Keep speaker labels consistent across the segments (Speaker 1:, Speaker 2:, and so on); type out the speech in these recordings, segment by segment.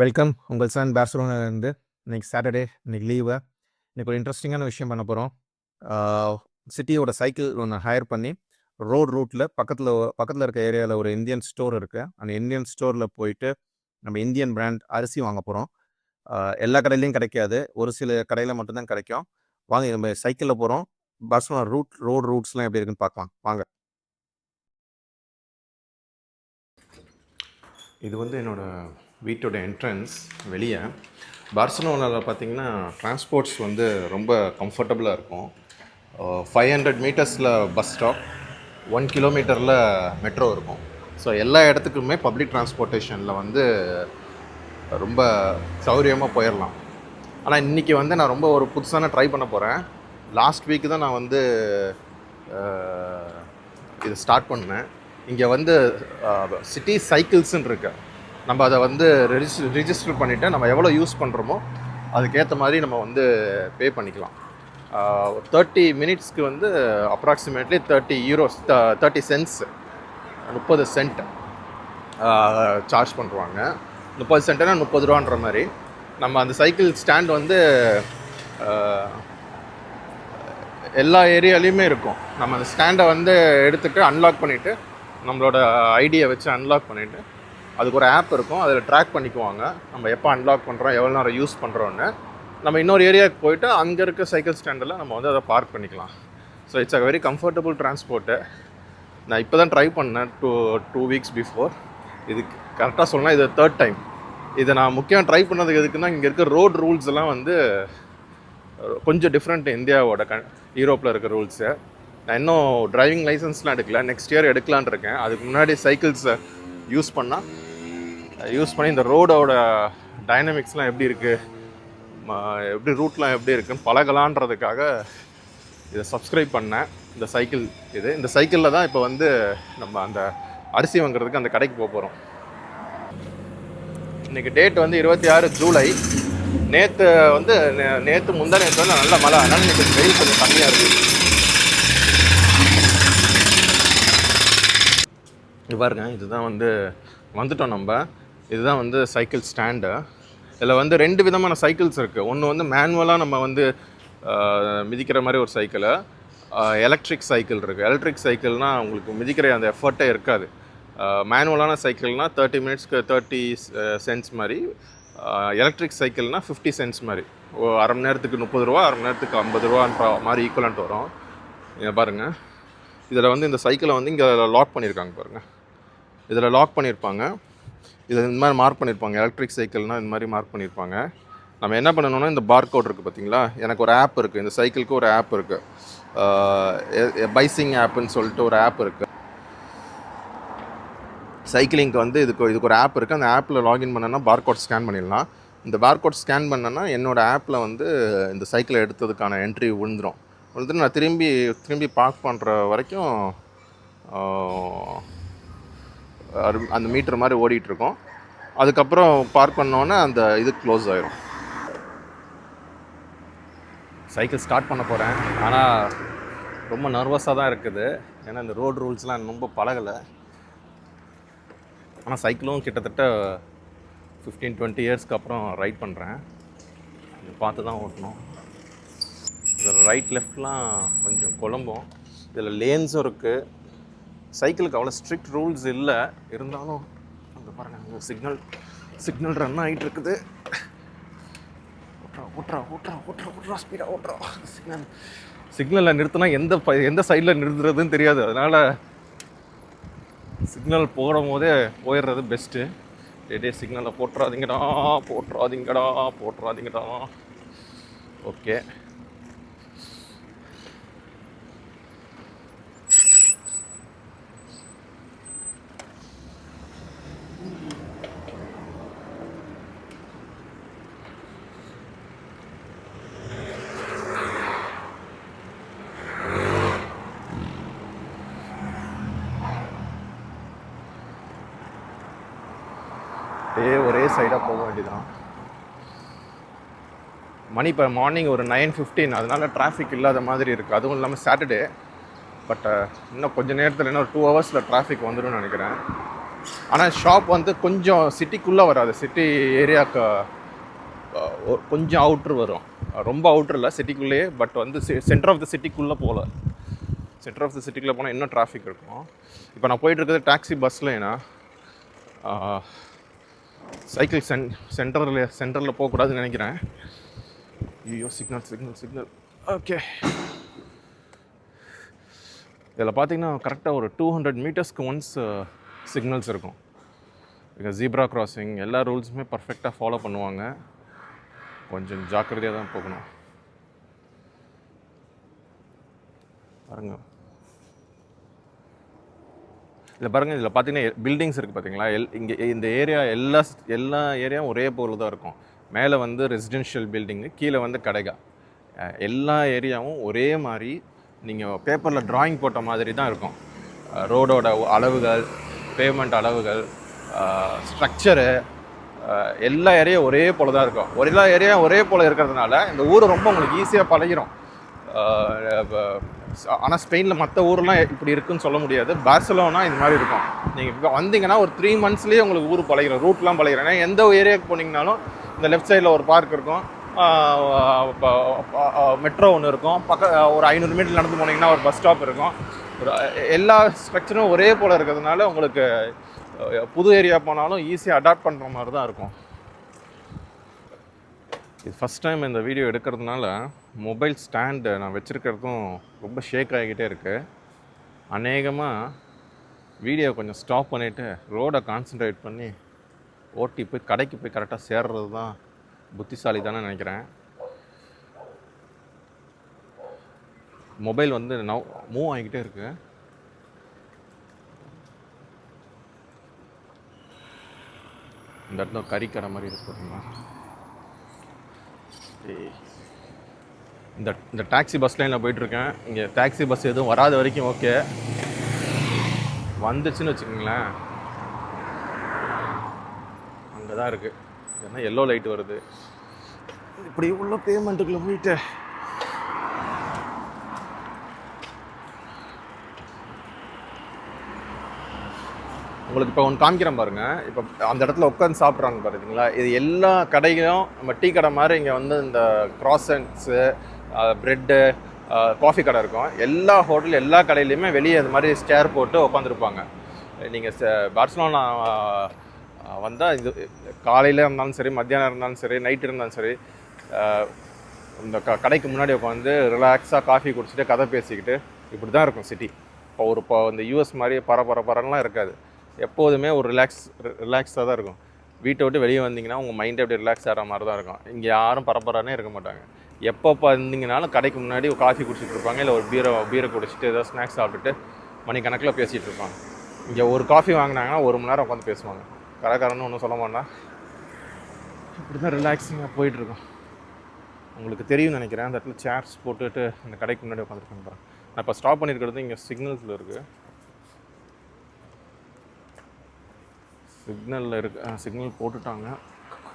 Speaker 1: Welcome. உங்கள் Sun பார்சிலோனாலேருந்து. இன்னைக்கு Saturday, இன்னைக்கு லீவு. இன்னைக்கு ஒரு இன்ட்ரெஸ்டிங்கான விஷயம் பண்ண போகிறோம். சிட்டியோட சைக்கிள் ஒன்று ஹையர் பண்ணி ரூட்டில் பக்கத்தில் இருக்க ஏரியாவில் ஒரு இந்தியன் ஸ்டோர் இருக்குது. அந்த இந்தியன் ஸ்டோரில் போயிட்டு நம்ம இந்தியன் பிராண்ட் அரிசி வாங்க போகிறோம். எல்லா கடையிலையும் கிடைக்காது, ஒரு சில கடையில் மட்டும்தான் கிடைக்கும். வாங்க, நம்ம சைக்கிளில் போகிறோம். பார்சிலோனா ரூட்ஸ்லாம் எப்படி இருக்குன்னு பார்க்கலாம் வாங்க.
Speaker 2: இது வந்து என்னோடய வீட்டோட என்ட்ரன்ஸ். வெளியே பார்சிலோனாவில் பார்த்திங்கன்னா டிரான்ஸ்போர்ட்ஸ் வந்து ரொம்ப கம்ஃபர்டபுளாக இருக்கும். 500 மீட்டர்ஸில் பஸ் ஸ்டாப், 1 கிலோமீட்டரில் மெட்ரோ இருக்கும். ஸோ எல்லா இடத்துக்குமே பப்ளிக் டிரான்ஸ்போர்ட்டேஷனில் வந்து ரொம்ப சௌகரியமாக போயிடலாம். ஆனால் இன்றைக்கி வந்து நான் ரொம்ப ஒரு புதுசான ட்ரை பண்ண போகிறேன். லாஸ்ட் வீக்கு தான் நான் வந்து இது ஸ்டார்ட் பண்ணேன். இங்கே வந்து சிட்டி சைக்கிள்ஸுன்னு இருக்கு. நம்ம அதை வந்து ரிஜிஸ்டர் பண்ணிவிட்டு நம்ம எவ்வளோ யூஸ் பண்ணுறோமோ அதுக்கேற்ற மாதிரி நம்ம வந்து பே பண்ணிக்கலாம். 30 மினிட்ஸ்க்கு வந்து அப்ராக்சிமேட்லி 30 சென்ட்ஸ் 30 சென்ட் சார்ஜ் பண்ணுறாங்க. 30 சென்ட்னா 30 ரூபான்ற மாதிரி. நம்ம அந்த சைக்கிள் ஸ்டாண்ட் வந்து எல்லா ஏரியாலையுமே இருக்கும். நம்ம அந்த ஸ்டாண்டை வந்து எடுத்துகிட்டு அன்லாக் பண்ணிவிட்டு நம்மளோட ஐடியை வச்சு அன்லாக் பண்ணிவிட்டு அதுக்கு ஒரு ஆப் இருக்கும், அதில் ட்ராக் பண்ணிக்குவாங்க நம்ம எப்போ அன்லாக் பண்ணுறோம், எவ்வளோ நேரம் யூஸ் பண்ணுறோன்னு. நம்ம இன்னொரு ஏரியாவுக்கு போய்ட்டு அங்கே இருக்க சைக்கிள் ஸ்டாண்டில் நம்ம வந்து அதை பார்க் பண்ணிக்கலாம். So it's a very comfortable transport. நான் இப்போ தான் ட்ரை பண்ணேன் 2 வீக்ஸ் பிஃபோர். இது கரெக்டாக சொல்லலாம், இது 3rd டைம். இதை நான் முக்கியமாக ட்ரை பண்ணதுக்கு எதுக்குன்னா, இங்கே இருக்க ரோட் ரூல்ஸ் எல்லாம் வந்து கொஞ்சம் டிஃப்ரெண்ட் இந்தியாவோட யூரோப்பில் இருக்க ரூல்ஸு. நான் இன்னும் டிரைவிங் லைசன்ஸ்லாம் எடுக்கல, நெக்ஸ்ட் இயர் எடுக்கலான் இருக்கேன். அதுக்கு முன்னாடி சைக்கிள்ஸை யூஸ் பண்ணி இந்த ரோடோட டைனமிக்ஸ்லாம் எப்படி இருக்குது, எப்படி ரூட்லாம் எப்படி இருக்குன்னு பழகலான்றதுக்காக இதை சப்ஸ்கிரைப் பண்ணேன். இந்த சைக்கிளில் தான் இப்போ வந்து நம்ம அந்த அரிசி வாங்குறதுக்கு அந்த கடைக்கு போக போகிறோம். இன்றைக்கி டேட் வந்து 26 ஜூலை. நேற்று முந்தா நேற்று வந்து நல்ல மழை, அதனால் இன்றைக்கி வெயில் கொஞ்சம் கம்மியாக இருக்குது. இது பாருங்க, இதுதான் வந்து வந்துட்டோம் நம்ம. இதுதான் வந்து சைக்கிள் ஸ்டாண்டு. இதில் வந்து 2 விதமான சைக்கிள்ஸ் இருக்குது. ஒன்று வந்து மேனுவலாக நம்ம வந்து மிதிக்கிற மாதிரி ஒரு சைக்கிளு, எலக்ட்ரிக் சைக்கிள் இருக்குது. எலக்ட்ரிக் சைக்கிள்னால் உங்களுக்கு மிதிக்கிற அந்த எஃபர்ட்டே இருக்காது. மேனுவலான சைக்கிள்னால் 30 மினிட்ஸ்க்கு 30 சென்ட்ஸ் மாதிரி, எலக்ட்ரிக் சைக்கிள்னால் 50 சென்ட்ஸ் மாதிரி. அரை மணி நேரத்துக்கு 30 ரூபா, அரை மணி நேரத்துக்கு 50 ரூபான்ற மாதிரி ஈக்குவலண்ட் வரும். இதை பாருங்கள், இதில் வந்து இந்த சைக்கிளை வந்து இங்கே லாக் பண்ணியிருக்காங்க பாருங்கள். இதில் லாக் பண்ணியிருப்பாங்க, இதில் இந்த மாதிரி மார்க் பண்ணியிருப்பாங்க. எலக்ட்ரிக் சைக்கிள்னால் இந்த மாதிரி மார்க் பண்ணியிருப்பாங்க. நம்ம என்ன பண்ணணும்னா, இந்த பார்கோட் இருக்குது பார்த்தீங்களா, எனக்கு ஒரு ஆப் இருக்குது, இந்த சைக்கிளுக்கு ஒரு ஆப் இருக்குது, பைசிங் ஆப்புன்னு சொல்லிட்டு ஒரு ஆப் இருக்குது. சைக்கிளிங்க்கு வந்து இதுக்கு ஒரு ஆப் இருக்குது. அந்த ஆப்பில் லாகின் பண்ணனா பார்கோட் ஸ்கேன் பண்ணிடலாம். இந்த பார்கோட் ஸ்கேன் பண்ணனா என்னோடய ஆப்பில் வந்து இந்த சைக்கிளை எடுத்ததுக்கான என்ட்ரி விழுந்துடும். நான் திரும்பி பார்க் பண்ணுற வரைக்கும் அந்த மீட்டர் மாதிரி ஓடிட்டுருக்கோம். அதுக்கப்புறம் பார்க் பண்ணோன்னே அந்த இது க்ளோஸ் ஆகிரும். சைக்கிள் ஸ்டார்ட் பண்ண போகிறேன், ஆனால் ரொம்ப நர்வஸாக தான் இருக்குது. ஏன்னா இந்த ரோடு ரூல்ஸ்லாம் ரொம்ப பழகலை. ஆனால் சைக்கிளும் கிட்டத்தட்ட 15-20 இயர்ஸ்க்கு அப்புறம் ரைட் பண்ணுறேன். இது பார்த்து தான் ஓட்டணும். இதில் ரைட் லெஃப்ட்லாம் கொஞ்சம் குழம்பும். இதில் லேன்ஸும் இருக்குது. சைக்கிளுக்கு அவ்வளோ ஸ்ட்ரிக்ட் ரூல்ஸ் இல்லை, இருந்தாலும் அங்கே பாருங்கள், அங்கே சிக்னல் ரன் ஆகிட்டு இருக்குது. ஓட்டுறா ஸ்பீடாக ஓட்டுறா. சிக்னலில் நிறுத்தினா எந்த சைடில் நிறுத்துறதுன்னு தெரியாது. அதனால் சிக்னல் போடும் போதே போயிடுறது பெஸ்ட்டு. சிக்னலை போட்டுறாதீங்கடா. ஓகே, ஒரே சைடாக போக வேண்டியதான். மணி இப்போ மார்னிங் ஒரு 9:15, அதனால் டிராஃபிக் இல்லாத மாதிரி இருக்குது. அதுவும் இல்லாமல் சாட்டர்டே. பட் இன்னும் கொஞ்சம் நேரத்தில், இன்னும் 2 ஹவர்ஸில் டிராஃபிக் வந்துடும் நினைக்கிறேன். ஆனால் ஷாப் வந்து கொஞ்சம் சிட்டிக்குள்ளே வராது, சிட்டி ஏரியாவுக்கு கொஞ்சம் அவுட்ரு வரும். ரொம்ப அவுட்ரு இல்லை, சிட்டிக்குள்ளேயே. பட் வந்து சென்டர் ஆஃப் த சிட்டிக்குள்ளே போகல. சென்டர் ஆஃப் த சிட்டிக்குள்ளே போனால் இன்னும் டிராஃபிக் இருக்கும். இப்போ நான் போயிட்டுருக்கிறது டாக்ஸி பஸ்ஸில். ஏன்னா சைக்கிள் சென்டரில் போகக்கூடாதுன்னு நினைக்கிறேன். ஐயோ, சிக்னல். ஓகே, இதில் பார்த்தீங்கன்னா கரெக்டாக ஒரு 200 மீட்டர்ஸ்க்கு ஒன்ஸ் சிக்னல்ஸ் இருக்கும். இங்கே ஜீப்ரா கிராசிங் எல்லா ரூல்ஸுமே பர்ஃபெக்டாக ஃபாலோ பண்ணுவாங்க. கொஞ்சம் ஜாக்கிரதையாக தான் போகணும். பாருங்க, இதில் பாருங்கள், இதில் பார்த்தீங்கன்னா பில்டிங்ஸ் இருக்குது பார்த்தீங்களா. இங்கே இந்த ஏரியா எல்லா ஏரியாவும் ஒரே போல் தான் இருக்கும். மேலே வந்து ரெசிடென்ஷியல் பில்டிங்கு, கீழே வந்து கடைகள். எல்லா ஏரியாவும் ஒரே மாதிரி நீங்கள் பேப்பரில் ட்ராயிங் போட்ட மாதிரி தான் இருக்கும். ரோடோட அளவுகள், பேமெண்ட் அளவுகள், ஸ்ட்ரக்சரு, எல்லா ஏரியாவும் ஒரே போல் தான் இருக்கும். எல்லா ஏரியாவும் ஒரே போல் இருக்கிறதுனால இந்த ஊர் ரொம்ப உங்களுக்கு ஈஸியாக பழகிடும். ஆனால் ஸ்பெயினில் மற்ற ஊரெலாம் இப்படி இருக்குன்னு சொல்ல முடியாது. பார்சலோனா இந்த மாதிரி இருக்கும். நீங்கள் இப்போ வந்தீங்கன்னா ஒரு 3 monthsலேயே உங்களுக்கு ஊர் பழகிடும், ரூட்லாம் பழகிடும். ஏன்னா எந்த ஏரியாவுக்கு போனீங்கனாலும் இந்த லெஃப்ட் சைடில் ஒரு பார்க் இருக்கும், மெட்ரோ ஒன்று இருக்கும், ஒரு 500 மீட்டர் நடந்து போனீங்கன்னா ஒரு பஸ் ஸ்டாப் இருக்கும். எல்லா ஸ்ட்ரக்சரும் ஒரே போல் இருக்கிறதுனால உங்களுக்கு புது ஏரியா போனாலும் ஈஸியாக அடாப்ட் பண்ணுற மாதிரி தான் இருக்கும். இது ஃபஸ்ட் டைம் இந்த வீடியோ எடுக்கிறதுனால மொபைல் ஸ்டாண்டு நான் வச்சுருக்கிறதும் ரொம்ப ஷேக் ஆகிக்கிட்டே இருக்குது. அநேகமாக வீடியோ கொஞ்சம் ஸ்டாப் பண்ணிவிட்டு ரோடை கான்சன்ட்ரேட் பண்ணி ஓட்டி போய் கடைக்கு போய் கரெக்டாக சேர்றது தான் புத்திசாலி தானே நினைக்கிறேன். மொபைல் வந்து மூவ் ஆகிக்கிட்டே இருக்குது. இந்த இடத்துல கறிக்கடை மாதிரி இருக்கு பார்த்தீங்களா. இந்த டாக்ஸி பஸ் லைனில் போயிட்டுருக்கேன். இங்கே டாக்ஸி பஸ் எதுவும் வராத வரைக்கும் ஓகே. வந்துச்சுன்னு வச்சுக்கோங்களேன், அங்கே தான் இருக்குது. ஏன்னா எல்லோ லைட் வருது. இப்படி உள்ள பேமெண்ட்டுக்குள்ளே போயிட்டு உங்களுக்கு இப்போ ஒன்று காமிக்கிறேன் பாருங்கள். இப்போ அந்த இடத்துல உட்காந்து சாப்பிட்றாங்க பார்த்தீங்களா. இது எல்லா கடைகளும் நம்ம டீ கடை மாதிரி இங்கே வந்து இந்த க்ராசன்ட்ஸு, ப்ரெட்டு, காஃபி கடை இருக்கும். எல்லா ஹோட்டல் எல்லா கடையிலையுமே வெளியே இது மாதிரி ஸ்டேர் போட்டு உட்காந்துருப்பாங்க. நீங்கள் பார்சலோனா வந்தால் இது காலையில் இருந்தாலும் சரி, மத்தியானம் இருந்தாலும் சரி, நைட்டு இருந்தாலும் சரி, இந்த கடைக்கு முன்னாடி உட்காந்து ரிலாக்ஸாக காஃபி குடிச்சிட்டு கதை பேசிக்கிட்டு இப்படி தான் இருக்கும் சிட்டி. இப்போ இந்த யூஎஸ் மாதிரி பரலாம் இருக்காது. எப்போதுமே ஒரு ரிலாக்ஸாக தான் இருக்கும். வீட்டை விட்டு வெளியே வந்தீங்கன்னா உங்கள் மைண்டை எப்படி ரிலாக்ஸ் ஆகிற மாதிரி தான் இருக்கும். இங்கே யாரும் பரபரானே இருக்க மாட்டாங்க. எப்போ இருந்தீங்கனாலும் கடைக்கு முன்னாடி ஒரு காஃபி குடிச்சிட்டு இருப்பாங்க, இல்லை ஒரு பீரை குடிச்சிட்டு ஏதோ ஸ்நாக்ஸ் சாப்பிட்டுட்டு மணிக்கணக்கில் பேசிகிட்டு இருப்பாங்க. இங்கே ஒரு காஃபி வாங்கினாங்கன்னா 1 மணி நேரம் உட்காந்து பேசுவாங்க. கடைக்காரன்னு ஒன்றும் சொல்ல மாட்டா. இப்படி தான் ரிலாக்ஸிங்காக போயிட்டுருக்கோம். உங்களுக்கு தெரியும்னு நினைக்கிறேன். அந்த இடத்துல சேர்ஸ் போட்டுட்டு இந்த கடைக்கு முன்னாடி உட்காந்துருக்காங்க பாருங்க. நான் இப்போ ஸ்டாப் பண்ணியிருக்கிறது இங்கே சிக்னல்ஸில் இருக்குது. சிக்னலில் சிக்னல் போட்டுட்டாங்க.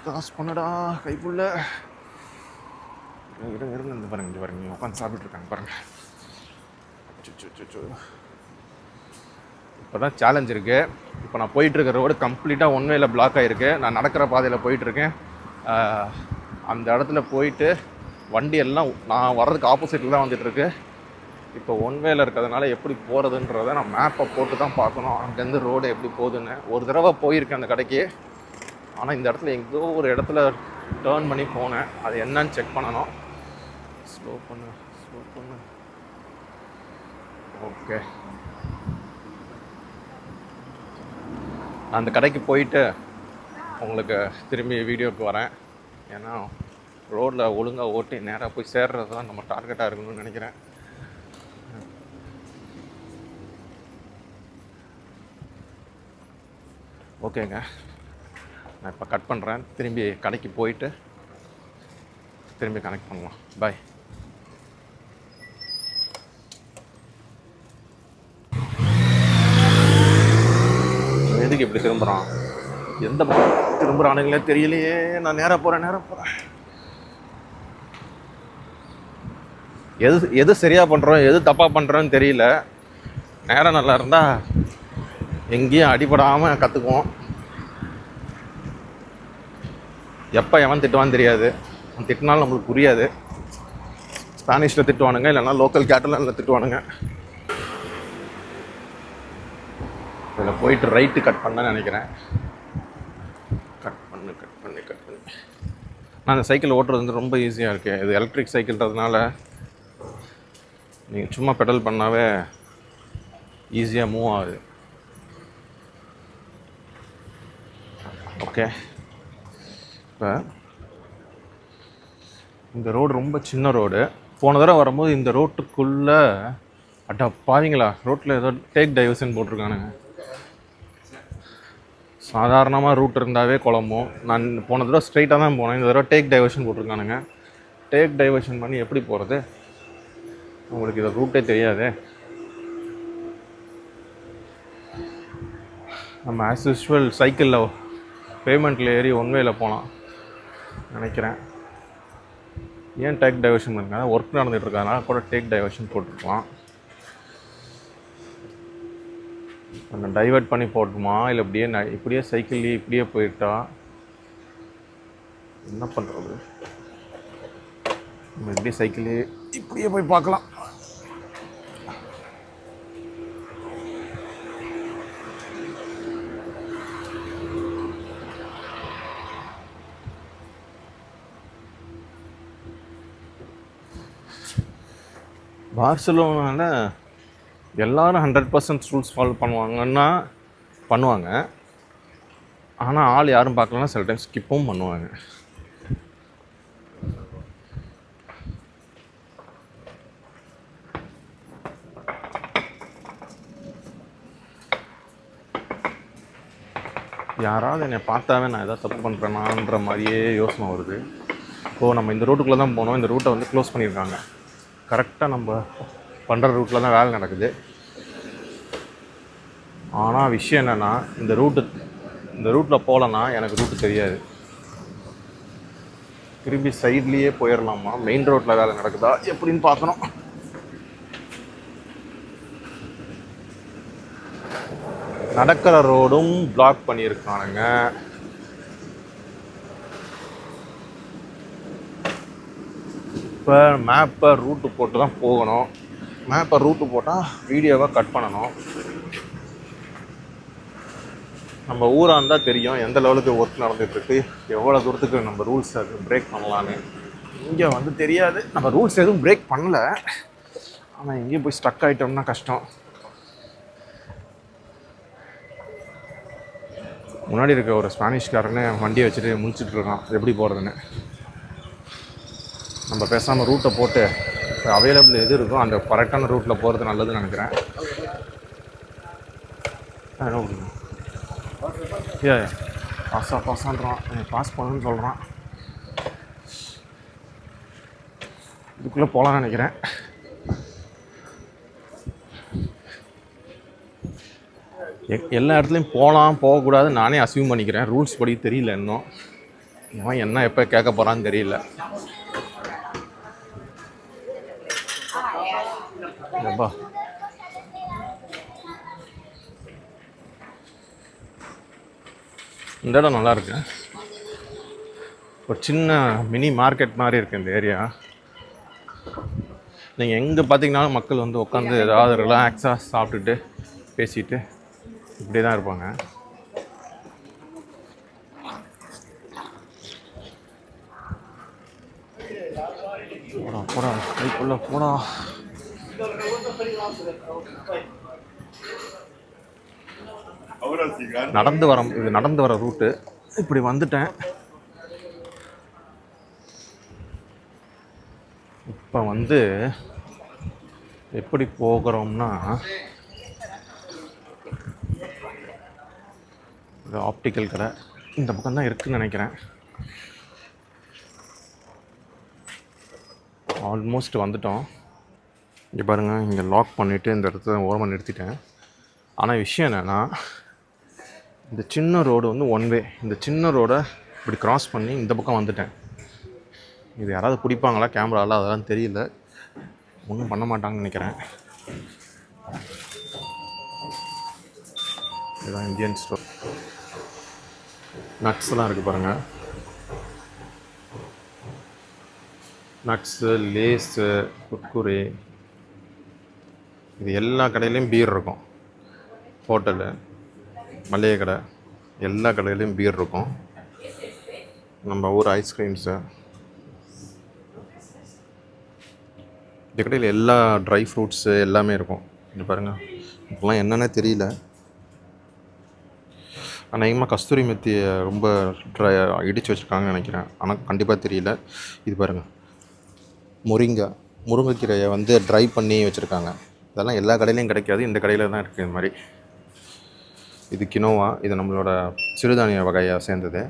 Speaker 2: கிராஸ் பண்ணடா கைப்புள்ள. இருங்க இந்த பாருங்க, இங்கே பாருங்க, உட்காந்து சாப்பிட்டுருக்காங்க பாருங்கள். இப்போ தான் சேலஞ்ச் இருக்குது. இப்போ நான் போயிட்டுருக்க ரோடு கம்ப்ளீட்டாக ஒன் வேல பிளாக் ஆகிருக்கு. நான் நடக்கிற பாதையில் போயிட்டுருக்கேன். அந்த இடத்துல போயிட்டு வண்டி எல்லாம் நான் வர்றதுக்கு ஆப்போசிட்டில் தான் வந்துட்டுருக்கு. இப்போ ஒன் வேல இருக்கிறதுனால எப்படி போகிறதுன்றதை நான் மேப்பை போட்டு தான் பார்க்கணும், அங்கேருந்து ரோடு எப்படி போகுதுன்னு. ஒரு தடவை போயிருக்கேன் அந்த கடைக்கு. ஆனால் இந்த இடத்துல எங்கோ ஒரு இடத்துல டேர்ன் பண்ணி போனேன். அது என்னன்னு செக் பண்ணணும். ஸ்லோ பண்ணு. ஓகே, நான் அந்த கடைக்கு போயிட்டு உங்களுக்கு திரும்பி வீடியோவுக்கு வரேன். ஏன்னா ரோட்டில் ஒழுங்காக ஓட்டி நேராக போய் சேர்றது தான் நம்ம டார்கெட்டாக இருக்கணும்னு நினைக்கிறேன். ஓகேங்க, நான் இப்போ கட் பண்ணுறேன். திரும்பி கடைக்கு போயிட்டு திரும்பி கனெக்ட் பண்ணலாம். பாய். எதுக்கு இப்படி திரும்புகிறான், எந்த பக்கம் திரும்புகிறானுங்களே தெரியலையே. நான் நேராக போகிறேன். எது சரியாக பண்ணுறோம், எது தப்பாக பண்ணுறோன்னு தெரியல. நேரம் நல்லா இருந்தால் எங்கேயும் அடிபடாமல் கற்றுக்குவோம். எப்போ எவன் திட்டுவான்னு தெரியாது. அவன் திட்டினாலும் நம்மளுக்கு புரியாது. ஸ்பானிஷில் திட்டுவானுங்க, இல்லைன்னா லோக்கல் கேட்டலானில் திட்டுவானுங்க. இதில் போயிட்டு ரைட்டு கட் பண்ண நினைக்கிறேன். கட் பண்ணு. நான் அந்த சைக்கிள் ஓட்டுறது வந்து ரொம்ப ஈஸியாக இருக்குது. இது எலக்ட்ரிக் சைக்கிள்ன்றதுனால நீங்கள் சும்மா பெடல் பண்ணாவே ஈஸியாக மூவ் ஆகுது. ஓகே, இப்போ இந்த ரோடு ரொம்ப சின்ன ரோடு. போன தடவை வரும்போது இந்த ரோட்டுக்குள்ளே பாவீங்களா, ரோட்டில் ஏதோ டேக் டைவர்ஷன் போட்டிருக்கானுங்க. சாதாரணமாக ரூட் இருந்தாவே குழம்பும். நான் போன தடவை ஸ்ட்ரைட்டாக தான் போனேன். இந்த தடவை டேக் டைவர்ஷன் போட்டிருக்கானுங்க. டேக் டைவர்ஷன் பண்ணி எப்படி போகிறது? உங்களுக்கு இதை ரூட்டே தெரியாது. நம்ம ஆஸ் யூஸ்வல் சைக்கிளில் பேமெண்ட்டில் ஏறி ஒன்வேயில் போகலாம் நினைக்கிறேன். ஏன் டேக் டைவர்ஷன் பண்ணுங்க? ஒர்க் நடந்துகிட்டு இருக்கனால கூட டேக் டைவர்ஷன் போட்டுருக்கலாம். நம்ம டைவர்ட் பண்ணி போட்டுமா, இல்லை இப்படியே சைக்கிள்லேயே இப்படியே போயிட்டா என்ன பண்ணுறது? நம்ம இப்படியே சைக்கிள்லேயே இப்படியே போய் பார்க்கலாம். பார்சிலோனாவில் எல்லோரும் 100% ரூல்ஸ் ஃபாலோ பண்ணுவாங்க. ஆனால் ஆள் யாரும் பார்க்கலன்னா சில டைம் ஸ்கிப்பும் பண்ணுவாங்க. யாராவது என்னை பார்த்தாவே நான் எதாவது தப்பு பண்ணுறேனான்ற மாதிரியே யோசனை வருது. இப்போது நம்ம இந்த ரூட்டுக்குள்ளே தான் போனோம். இந்த ரூட்டை வந்து க்ளோஸ் பண்ணியிருக்காங்க. கரெக்டாக நம்ம பண்ணுற ரூட்டில் தான் வேலை நடக்குது. ஆனால் விஷயம் என்னென்னா, இந்த ரூட்டில் போகலன்னா எனக்கு ரூட்டு தெரியாது. திரும்பி சைட்லேயே போயிடலாமா, மெயின் ரோட்டில் வேலை நடக்குதா எப்படின்னு பார்க்கணும். நடக்கிற ரோடும் பிளாக் பண்ணியிருக்கானுங்க. இப்போ மேப்பை ரூட்டு போட்டு தான் போகணும். மேப்பை ரூட்டு போட்டால் வீடியோவை கட் பண்ணணும். நம்ம ஊராக இருந்தால் தெரியும் எந்த லெவலுக்கு ஒர்க் நடந்துகிட்ருக்கு, எவ்வளோ தூரத்துக்கு நம்ம ரூல்ஸ் அது பிரேக் பண்ணலான்னு. இங்கே வந்து தெரியாது. நம்ம ரூல்ஸ் எதுவும் பிரேக் பண்ணல, ஆனால் எங்கேயும் போய் ஸ்டக் ஆகிட்டோம்னா கஷ்டம். முன்னாடி இருக்க ஒரு ஸ்பானிஷ்காரனே வண்டியை வச்சுட்டு முடிச்சுட்ருக்கான் எப்படி போகிறதுன்னு. நம்ம பேசாமல் ரூட்டை போட்டு அவைலபிள் எது இருக்கோ அந்த கரெக்டான ரூட்டில் போகிறது நல்லதுன்னு நினைக்கிறேன். பாஸான்றான், பாஸ் பண்ணுன்னு சொல்கிறான். இதுக்குள்ளே போகலான்னு நினைக்கிறேன். எல்லா இடத்துலையும் போகக்கூடாது நானே அசியூம் பண்ணிக்கிறேன். ரூல்ஸ் படி தெரியல இன்னும். இவன் என்ன எப்போ கேட்க போகிறான்னு தெரியல. எப்பா இந்த இடம் நல்லா இருக்கு. ஒரு சின்ன மினி மார்க்கெட் மாதிரி இருக்குது இந்த ஏரியா. நீங்கள் எங்கே பார்த்தீங்கன்னாலும் மக்கள் வந்து உட்காந்து ஏதாவது ரிலாக்ஸாக சாப்பிட்டுட்டு பேசிட்டு இப்படி தான் இருப்பாங்க. போடா கைக்குள்ள போடா. நடந்து வர ரூட்டு. இப்படி வந்துட்டேன். இப்போ வந்து எப்படி போகிறோம்னா, இது ஆப்டிக்கல் கடை இந்த பக்கம் தான் இருக்குதுன்னு நினைக்கிறேன். ஆல்மோஸ்ட் வந்துட்டோம். இங்கே பாருங்கள், இங்கே லாக் பண்ணிவிட்டு இந்த இடத்துல ஓரமாக நிறுத்திட்டேன். ஆனால் விஷயம் என்னென்னா, இந்த சின்ன ரோடு வந்து ஒன் வே. இந்த சின்ன ரோடை இப்படி க்ராஸ் பண்ணி இந்த பக்கம் வந்துட்டேன். இது யாராவது பிடிப்பாங்களா கேமராவில் அதெல்லாம் தெரியல. ஒன்றும் பண்ண மாட்டாங்கன்னு நினைக்கிறேன். இதுதான் இந்தியன் ஸ்டோர். நட்ஸ்லாம் இருக்குது பாருங்கள். நட்ஸு, லேஸு, குர்குரே, இது எல்லா கடையிலையும் பீர் இருக்கும். ஹோட்டலு, மளிகை கடை, எல்லா கடையிலையும் பீர் இருக்கும். நம்ம ஊர் ஐஸ்கிரீம்ஸு, இந்த கடையில் எல்லா ட்ரை ஃப்ரூட்ஸு எல்லாமே இருக்கும். இது பாருங்கள், இப்போலாம் என்னென்ன தெரியல. அநேகமாக கஸ்தூரி மெத்தியை ரொம்ப இடித்து வச்சுருக்காங்கன்னு நினைக்கிறேன். ஆனால் கண்டிப்பாக தெரியல. இது பாருங்கள், முருங்கைக்கீரையை வந்து ட்ரை பண்ணி வச்சுருக்காங்க. இதெல்லாம் எல்லா கடையிலையும் கிடைக்காது, இந்த கடையில் தான் இருக்குது. இது மாதிரி இது கினோவா, இது நம்மளோட சிறுதானிய வகையை சேர்ந்தது.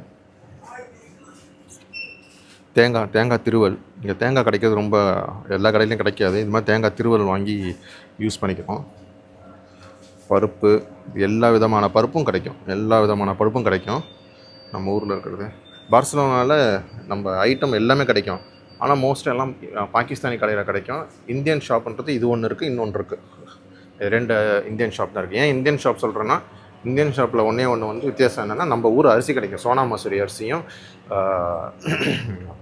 Speaker 2: தேங்காய் திருவல், இங்கே தேங்காய் கிடைக்கிறது ரொம்ப எல்லா கடையிலையும் கிடைக்காது. இது மாதிரி தேங்காய் திருவல் வாங்கி யூஸ் பண்ணிக்கிறோம். பருப்பு, எல்லா விதமான பருப்பும் கிடைக்கும் நம்ம ஊரில் இருக்கிறது. பார்சலோனாவில் நம்ம ஐட்டம் எல்லாமே கிடைக்கும். ஆனால் மோஸ்ட் எல்லாம் பாகிஸ்தானி கடையில் கிடைக்கும். இந்தியன் ஷாப்புன்றது இது ஒன்று இருக்குது, இன்னொன்று இருக்குது. 2 இந்தியன் ஷாப் தான் இருக்குது. ஏன் இந்தியன் ஷாப் சொல்கிறேன்னா, இந்தியன் ஷாப்பில் ஒன்று வந்து வித்தியாசம் என்னென்னா, நம்ம ஊர் அரிசி கிடைக்கும். சோனா மசூரி அரிசியும்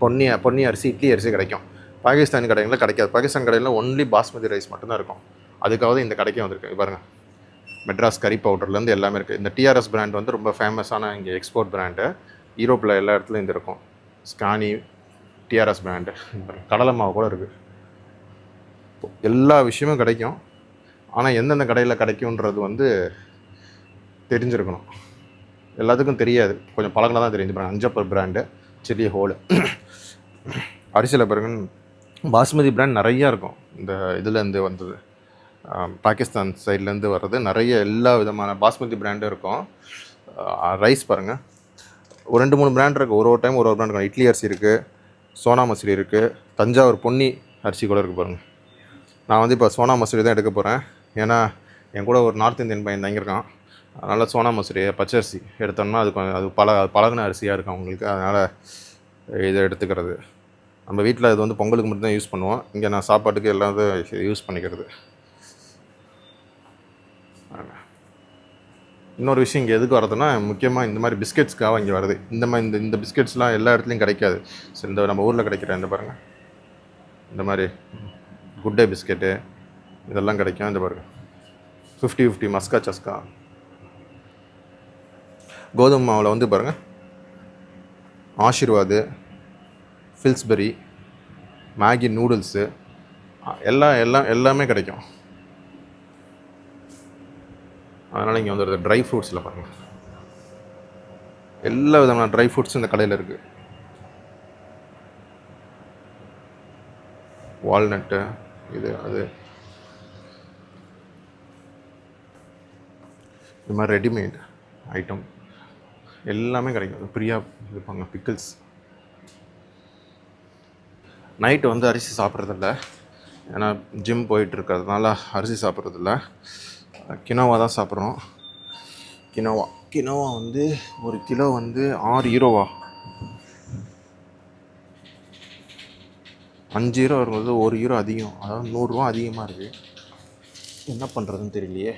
Speaker 2: பொன்னி அரிசி, இட்லி அரிசி கிடைக்கும். பாகிஸ்தானி கடைகளில் கிடைக்காது. பாகிஸ்தான் கடையில் ஒன்லி பாஸ்மதி ரைஸ் மட்டும்தான் இருக்கும். அதுக்காக இந்த கடைக்கே வந்திருக்கு. பாருங்கள், மெட்ராஸ் கறி பவுடர்லேருந்து எல்லாமே இருக்குது. இந்த டிஆர்எஸ் பிராண்ட் வந்து ரொம்ப ஃபேமஸான இங்கே எக்ஸ்போர்ட் பிராண்டு. யூரோப்பில் எல்லா இடத்துலையும் இது இருக்கும். ஸ்கானி, டிஆர்எஸ் பிராண்டு. கடலை மாவு கூட இருக்குது. எல்லா விஷயமும் கிடைக்கும். ஆனால் எந்தெந்த கடையில் கிடைக்குன்றது வந்து தெரிஞ்சிருக்கணும். எல்லாத்துக்கும் தெரியாது, கொஞ்சம் பழகினா தான் தெரிஞ்சு. பாருங்கள், அஞ்சப்பர் பிராண்டு, சில்லி ஹோலு. அரிசியில் பாருங்க, பாஸ்மதி பிராண்ட் நிறையா இருக்கும். இந்த இதுலேருந்து வந்தது, பாகிஸ்தான் சைட்லேருந்து வர்றது நிறைய எல்லா விதமான பாஸ்மதி பிராண்டும் இருக்கும். ரைஸ் பாருங்கள், ஒரு 2-3 பிராண்ட் இருக்குது. ஒரு டைம் ஒரு பிராண்ட் இருக்கும். இட்லி அரிசி இருக்குது, சோனா மசூரி இருக்குது, தஞ்சாவூர் பொன்னி அரிசி கூட இருக்குது பாருங்கள். நான் வந்து இப்போ சோனா மசூரி தான் எடுக்க போகிறேன். ஏன்னா என் கூட ஒரு நார்த் இந்தியன் பையன் தங்கியிருக்கான். அதனால் சோனா மசூரி பச்சரிசி எடுத்தோம்னா அது பழகின அரிசியாக இருக்கும் அவங்களுக்கு. அதனால் இதை எடுத்துக்கிறது. நம்ம வீட்டில் இது வந்து பொங்கலுக்கு மட்டும் தான் யூஸ் பண்ணுவோம். இங்கே நான் சாப்பாட்டுக்கு எல்லாத்தையும் யூஸ் பண்ணிக்கிறது. இன்னொரு விஷயம் இங்கே எதுக்கு வரதுன்னா, முக்கியமாக இந்த மாதிரி பிஸ்கெட்ஸ்க்காக இங்கே வருது. இந்த பிஸ்கெட்ஸ்லாம் எல்லா இடத்துலையும் கிடைக்காது. ஸோ இந்த நம்ம ஊரில் கிடைக்கிற இந்த பாருங்கள், இந்த மாதிரி குட் டே பிஸ்கெட்டு இதெல்லாம் கிடைக்கும். இந்த பாருங்கள், 50-50 மஸ்கா சஸ்கா. கோதுமை மாவில் வந்து பாருங்கள், ஆஷிர்வாது, ஃபில்ஸ்பெரி, மேகி நூடுல்ஸு எல்லாமே கிடைக்கும். அதனால் இங்கே வந்து ட்ரை ஃப்ரூட்ஸில் பாருங்கள், எல்லா விதமான ட்ரை ஃப்ரூட்ஸும் இந்த கடையில் இருக்குது. வால்நட்டு, இது மாதிரி ரெடிமேட் ஐட்டம் எல்லாமே கிடைக்கும். பிரியா இருப்பாங்க, பிக்கிள்ஸ். நைட்டு வந்து அரிசி சாப்பிட்றதில்ல, ஏன்னா ஜிம் போயிட்டு இருக்கிறதுனால அரிசி சாப்பிட்றதில்ல. கினோவா தான் சாப்பிட்றோம். கினோவா வந்து ஒரு கிலோ வந்து 6 யூரோவா, 5 யூரோ வரும்போது 1 யூரோ அதிகம். அதாவது 100 ரூபா அதிகமாக இருக்குது. என்ன பண்ணுறதுன்னு தெரியலையே.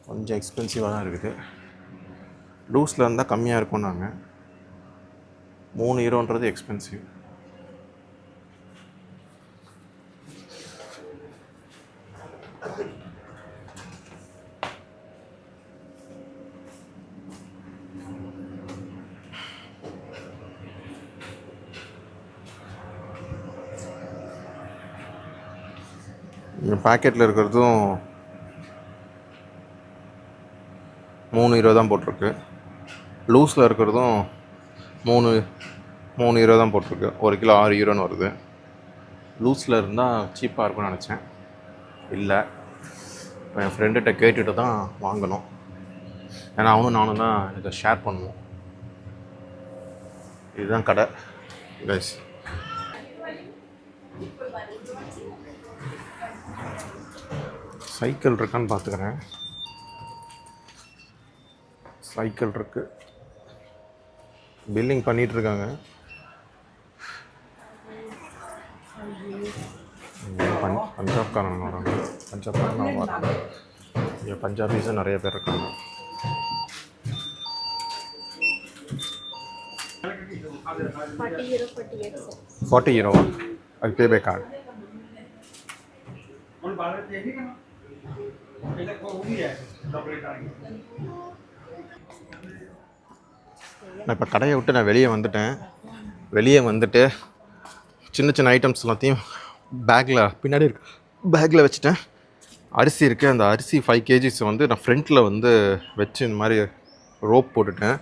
Speaker 2: கொஞ்சம் எக்ஸ்பென்சிவாக தான் இருக்குது. லூஸில் இருந்தால் கம்மியாக இருக்கும். நாங்கள் 3 யூரோன்றது எக்ஸ்பென்சிவ். இந்த பேக்கெட்டில் இருக்கிறதும் 3 யூரோ தான் போட்டிருக்கு. லூஸில் இருக்கிறதும் 3 யூரோ தான் போட்டிருக்கு. 1 கிலோ 6 யூரோன்னு வருது. லூஸில் இருந்தால் சீப்பாக இருக்கும்னு நினச்சேன். இல்லை, இப்போ என் ஃப்ரெண்டுகிட்ட கேட்டுட்டு தான் வாங்கணும். ஏன்னா நானும் தான் இதை ஷேர் பண்ணுவோம். இதுதான் கடை கைஸ். சைக்கிள் இருக்கான்னு பார்த்துக்கிறேன். சைக்கிள் இருக்கு. பில்லிங் பண்ணிகிட்ருக்காங்க. பஞ்சாப்காரன் வராங்க. பஞ்சாப்காரன் வராங்க. இங்கே பஞ்சாபிஸும் நிறைய பேர் இருக்காங்க. €40 அது பே பை கார்டு. நான் இப்போ கடையை விட்டு நான் வெளியே வந்துட்டு சின்ன சின்ன ஐட்டம்ஸ் எல்லாத்தையும் பேக்கில் பின்னாடி இருக்கு பேக்கில் வச்சுட்டேன். அரிசி இருக்குது, அந்த அரிசி 5 kgs வந்து நான் ஃப்ரண்ட்டில் வந்து வச்சு இந்த மாதிரி ரோப் போட்டுட்டேன்.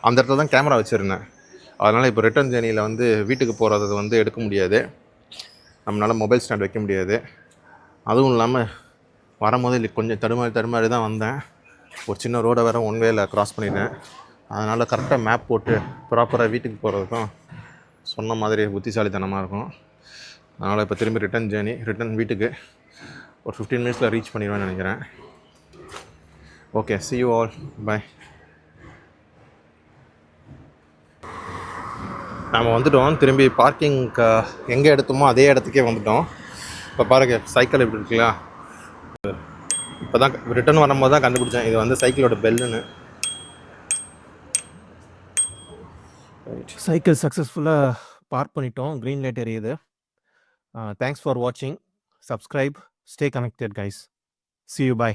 Speaker 2: அந்த இடத்துல தான் கேமரா வச்சுருந்தேன். அதனால் இப்போ ரிட்டர்ன் ஜேர்னியில் வந்து வீட்டுக்கு போகிறது வந்து எடுக்க முடியாது, நம்மளால் மொபைல் ஸ்டாண்ட் வைக்க முடியாது. அதுவும் இல்லாமல் வரும்போது கொஞ்சம் தடுமாறி தான் வந்தேன். ஒரு சின்ன ரோடை வேறு ஒன் வேல க்ராஸ் பண்ணிட்டேன். அதனால் கரெக்டாக மேப் போட்டு ப்ராப்பராக வீட்டுக்கு போகிறதுக்கும் சொன்ன மாதிரி புத்திசாலித்தனமாக இருக்கும். அதனால் இப்போ திரும்பி ரிட்டர்ன் வீட்டுக்கு ஒரு 15 minutes ரீச் பண்ணிடுவேன்னு நினைக்கிறேன். Okay, see you all, bye. நம்ம வந்துட்டோம், திரும்பி பார்க்கிங்க்கு எங்கே எடுத்தோமோ அதே இடத்துக்கே வந்துட்டோம். இப்போ பாருங்க சைக்கிள் எப்படி இருக்குல்ல, இப்போ தான் ரிட்டர்ன் வரும்போது தான் கண்டுபிடிச்சேன் இது வந்து சைக்கிளோட பெல்லுன்னு.
Speaker 1: சைக்கிள் சக்ஸஸ்ஃபுல்லாக பார்க் பண்ணிட்டோம், க்ரீன் லைட் எரியுது. தேங்க்ஸ் ஃபார் வாட்சிங். Subscribe, stay connected guys. See you, bye.